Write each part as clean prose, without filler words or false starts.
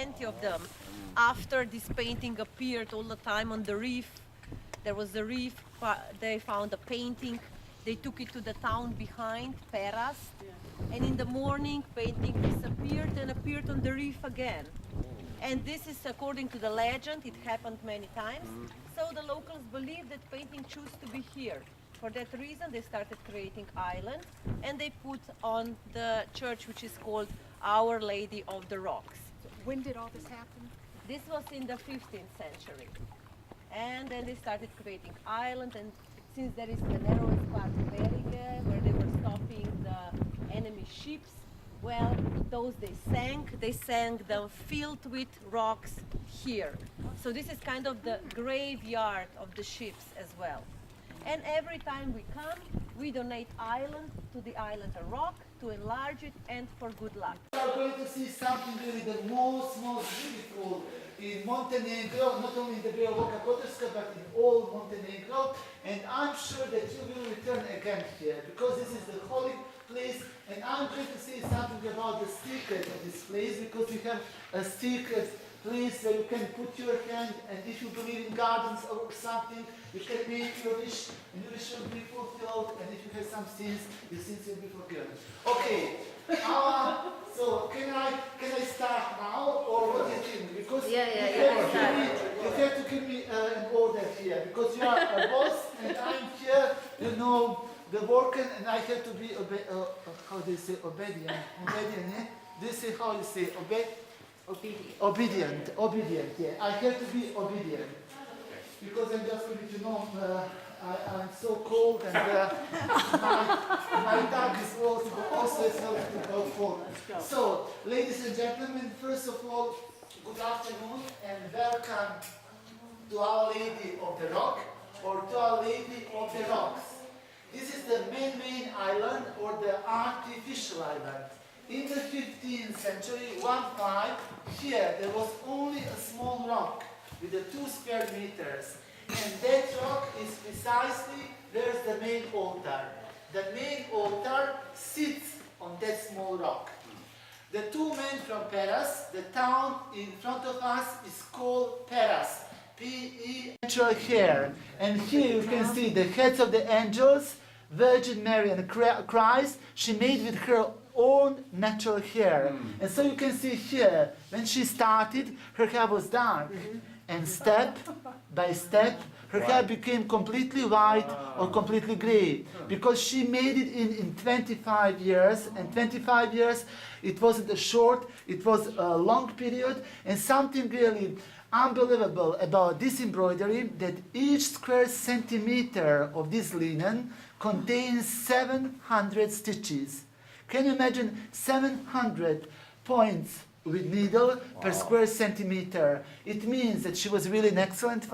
plenty of them. After this painting appeared all the time on the reef, there was a reef, they found a painting, they took it to the town behind, Peras, and in the morning painting disappeared and appeared on the reef again. And this is according to the legend, it happened many times. So the locals believe that painting chose to be here. For that reason they started creating islands, and they put on the church which is called Our Lady of the Rocks. So when did all this happen? This was in the 15th century. And then they started creating islands, and since there is the narrowest part of Berige where they were stopping the enemy ships, well, those they sank them filled with rocks here. So this is kind of the graveyard of the ships as well. And every time we come, we donate island to the island a rock to enlarge it and for good luck. We are going to see something really the most beautiful in Montenegro, not only in the Bay of Kotor, but in all Montenegro. And I'm sure that you will return again here, because this is the holy place. And I'm going to say something about the secret of this place, because we have a secret place where you can put your hand, and if you believe in gardens or something, you can make your wish, and your wish will be fulfilled, and if you have some sins, your sins will be forgiven. Okay, so can I start now, or what do you think? Because you have to give me an order here, because you are a boss, and I'm here, you know, the worker, and I have to be, how do you say, obedient, yeah? Do you say how you say, Obedient, yeah. I have to be obedient. Because I'm just going to know, I'm so cold, and my dog is also cold. So, ladies and gentlemen, first of all, good afternoon and welcome to Our Lady of the Rock, or to Our Lady of the Rocks. This is the main island, or the artificial island. In the 15th century, here there was only a small rock with the 2 square meters. And that rock is precisely where's the main altar. The main altar sits on that small rock. The 2 men from Peras, the town in front of us is called Peras. P-E, natural hair. And here you can see the heads of the angels, Virgin Mary and Christ, she made with her own natural hair. And so you can see here, when she started, her hair was dark. And step by step, her hair became completely white or completely gray. Because she made it in 25 years. And 25 years, it wasn't a short, it was a long period. And something really unbelievable about this embroidery, that each square centimeter of this linen contains 700 stitches. Can you imagine 700 points with needle per square centimeter? It means that she was really an excellent.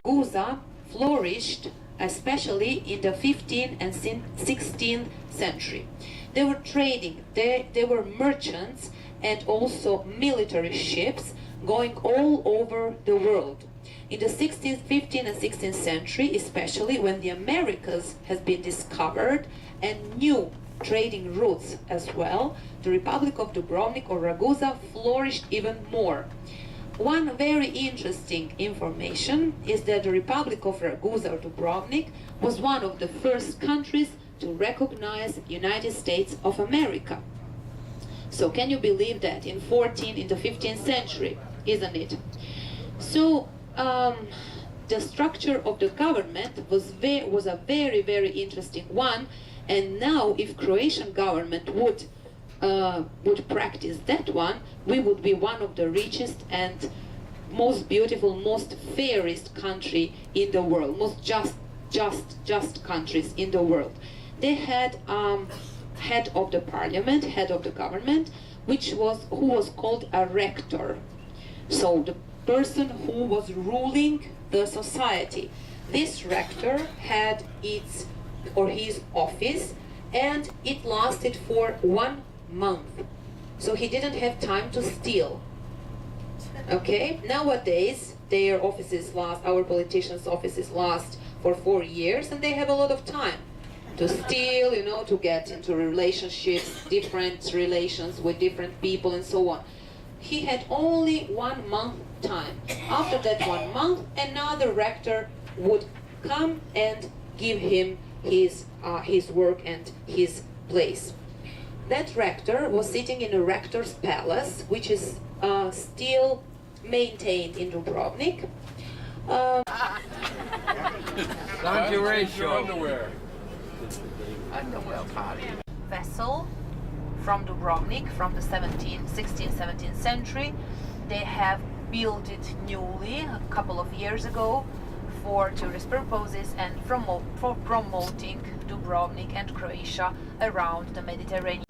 Ragusa flourished especially in the 15th and 16th century. They were trading, they were merchants and also military ships going all over the world. In the 16th, 15th and 16th century, especially when the Americas has been discovered and new trading routes as well, the Republic of Dubrovnik or Ragusa flourished even more. One very interesting information is that the Republic of Ragusa or Dubrovnik was one of the first countries to recognize the United States of America. So can you believe that in the 15th century, isn't it? So the structure of the government was a very, very interesting one, and now if Croatian government would practice that one, we would be one of the richest and most beautiful, most fairest country in the world, most just countries in the world. They had head of the parliament, head of the government, who was called a rector. So the person who was ruling the society. This rector had his office, and it lasted for 1 month. So he didn't have time to steal. Okay, nowadays our politicians' offices last for 4 years, and they have a lot of time to steal, to get into relationships, different relations with different people and so on. He had only 1 month time. After that 1 month, another rector would come and give him his work and his place. That rector was sitting in a rector's palace, which is still maintained in Dubrovnik. Underwear party. Vessel from Dubrovnik from the 16th, 17th century. They have built it newly a couple of years ago for tourist purposes and for promoting Dubrovnik and Croatia around the Mediterranean.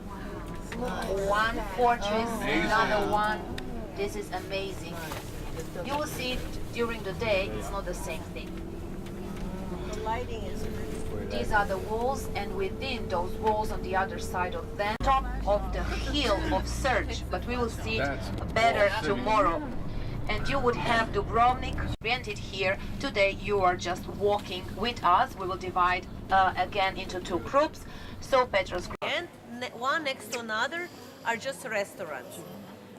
One fortress, another one. This is amazing. You will see it during the day, it's not the same thing. The lighting is really These are the walls, and within those walls on the other side of them, top of the hill of Search, but we will see it better tomorrow. And you would have Dubrovnik oriented here. Today you are just walking with us. We will divide again into 2 groups. So Petra's group. and one next to another are just restaurants.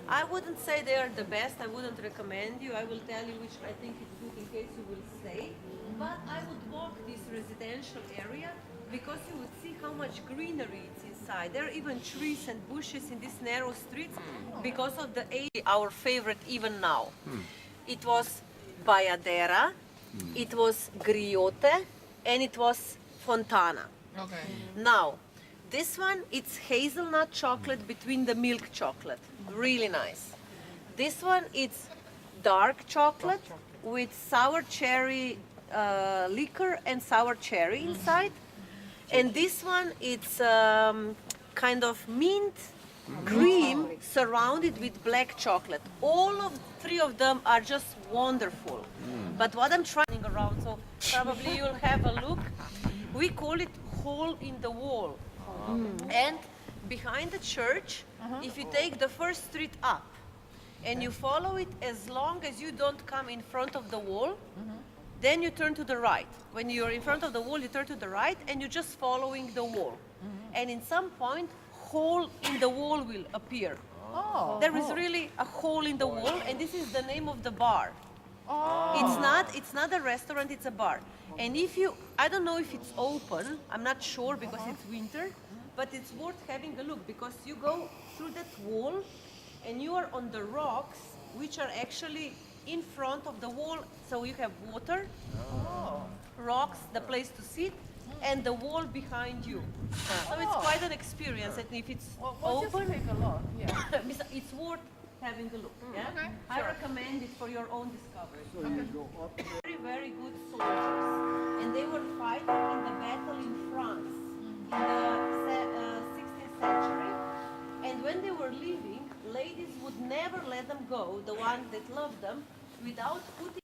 I wouldn't say they are the best. I wouldn't recommend you. I will tell you which I think is good in case you will stay. But I would walk this residential area because you would see how much greenery is inside. There are even trees and bushes in these narrow streets because of the age. Our favorite even now. It was Bajadera, it was Griote, and it was Fontana. Okay. Now, this one, it's hazelnut chocolate between the milk chocolate. Really nice. This one, it's dark chocolate with sour cherry liquor and sour cherry inside. And this one, it's kind of mint cream surrounded with black chocolate. All of 3 of them are just wonderful. But what I'm trying around, so probably you'll have a look. We call it hole in the wall. And behind the church, if you take the first street up and you follow it, as long as you don't come in front of the wall, then you turn to the right. When you're in front of the wall, you turn to the right and you're just following the wall. And in some point, hole in the wall will appear. There is really a hole in the wall, and this is the name of the bar. It's not a restaurant, it's a bar. And I don't know if it's open, I'm not sure because it's winter, but it's worth having a look because you go through that wall and you are on the rocks, which are actually in front of the wall. So you have water, rocks, the place to sit, and the wall behind you. So it's quite an experience, and if it's open, Take a look. Yeah. it's worth having a look. Yeah? Okay, I recommend it for your own discovery. Very, very good soldiers. And they were fighting in the battle in France in the 16th century. And when they were leaving, ladies would never let them go, the ones that loved them, without putting